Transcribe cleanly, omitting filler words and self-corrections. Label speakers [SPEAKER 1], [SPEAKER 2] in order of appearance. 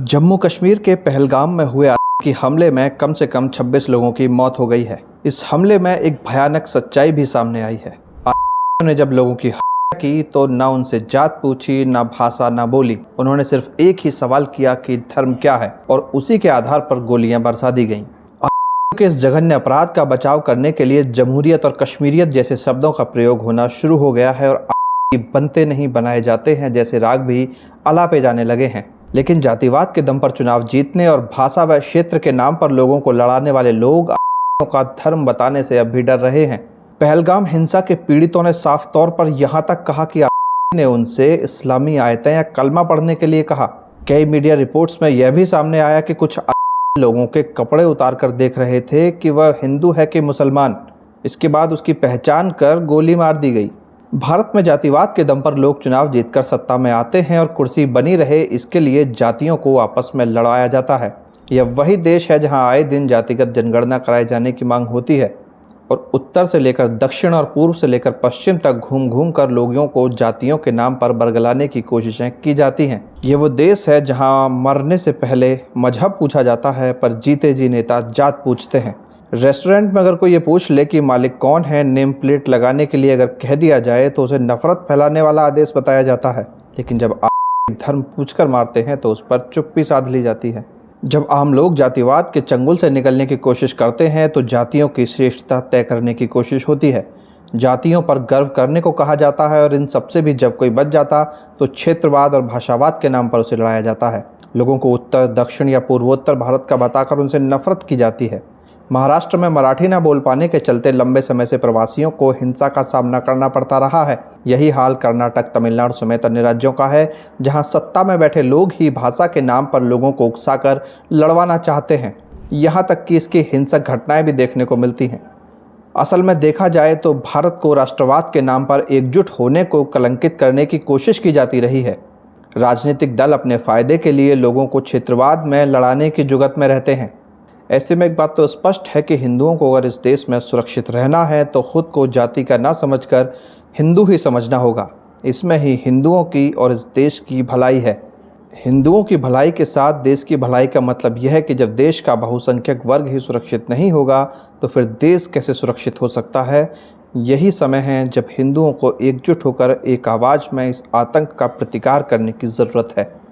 [SPEAKER 1] जम्मू कश्मीर के पहलगाम में हुए आतंकी हमले में कम से कम 26 लोगों की मौत हो गई है। इस हमले में एक भयानक सच्चाई भी सामने आई है। आतंकियों ने जब लोगों की हत्या की तो ना उनसे जात पूछी, ना भाषा, ना बोली। उन्होंने सिर्फ एक ही सवाल किया कि धर्म क्या है, और उसी के आधार पर गोलियां बरसा दी गईं। आतंकियों के इस जघन्य अपराध का बचाव करने के लिए जमहूरियत और कश्मीरियत जैसे शब्दों का प्रयोग होना शुरू हो गया है, और बनते नहीं बनाए जाते हैं जैसे राग भी अलापे जाने लगे हैं। लेकिन जातिवाद के दम पर चुनाव जीतने और भाषा व क्षेत्र के नाम पर लोगों को लड़ाने वाले लोग का धर्म बताने से अब भी डर रहे हैं। पहलगाम हिंसा के पीड़ितों ने साफ तौर पर यहाँ तक कहा कि ने उनसे इस्लामी आयतें या कलमा पढ़ने के लिए कहा। कई मीडिया रिपोर्ट्स में यह भी सामने आया कि कुछ लोगों के कपड़े उतार कर देख रहे थे कि वह हिंदू है कि मुसलमान। इसके बाद उसकी पहचान कर गोली मार दी गई। भारत में जातिवाद के दम पर लोग चुनाव जीतकर सत्ता में आते हैं और कुर्सी बनी रहे, इसके लिए जातियों को आपस में लड़ाया जाता है। यह वही देश है जहां आए दिन जातिगत जनगणना कराए जाने की मांग होती है, और उत्तर से लेकर दक्षिण और पूर्व से लेकर पश्चिम तक घूम घूम कर लोगों को जातियों के नाम पर बरगलाने की कोशिशें की जाती हैं। ये वो देश है जहां मरने से पहले मजहब पूछा जाता है, पर जीते जी नेता जात पूछते हैं। रेस्टोरेंट में अगर कोई ये पूछ ले कि मालिक कौन है, नेम प्लेट लगाने के लिए अगर कह दिया जाए तो उसे नफरत फैलाने वाला आदेश बताया जाता है। लेकिन जब आप धर्म पूछकर मारते हैं तो उस पर चुप्पी साध ली जाती है। जब आम लोग जातिवाद के चंगुल से निकलने की कोशिश करते हैं तो जातियों की श्रेष्ठता तय करने की कोशिश होती है। जातियों पर गर्व करने को कहा जाता है, और इन सबसे भी जब कोई बच जाता तो क्षेत्रवाद और भाषावाद के नाम पर उसे लड़ाया जाता है। लोगों को उत्तर, दक्षिण या पूर्वोत्तर भारत का बताकर उनसे नफरत की जाती है। महाराष्ट्र में मराठी न बोल पाने के चलते लंबे समय से प्रवासियों को हिंसा का सामना करना पड़ता रहा है। यही हाल कर्नाटक, तमिलनाडु समेत अन्य राज्यों का है, जहां सत्ता में बैठे लोग ही भाषा के नाम पर लोगों को उकसाकर लड़वाना चाहते हैं। यहां तक कि इसकी हिंसक घटनाएं भी देखने को मिलती हैं। असल में देखा जाए तो भारत को राष्ट्रवाद के नाम पर एकजुट होने को कलंकित करने की कोशिश की जाती रही है। राजनीतिक दल अपने फायदे के लिए लोगों को क्षेत्रवाद में लड़ाने की जुगत में रहते हैं। ऐसे में एक बात तो स्पष्ट है कि हिंदुओं को अगर इस देश में सुरक्षित रहना है तो खुद को जाति का ना समझकर हिंदू ही समझना होगा। इसमें ही हिंदुओं की और इस देश की भलाई है। हिंदुओं की भलाई के साथ देश की भलाई का मतलब यह है कि जब देश का बहुसंख्यक वर्ग ही सुरक्षित नहीं होगा तो फिर देश कैसे सुरक्षित हो सकता है। यही समय है जब हिंदुओं को एकजुट होकर एक आवाज़ में इस आतंक का प्रतिकार करने की ज़रूरत है।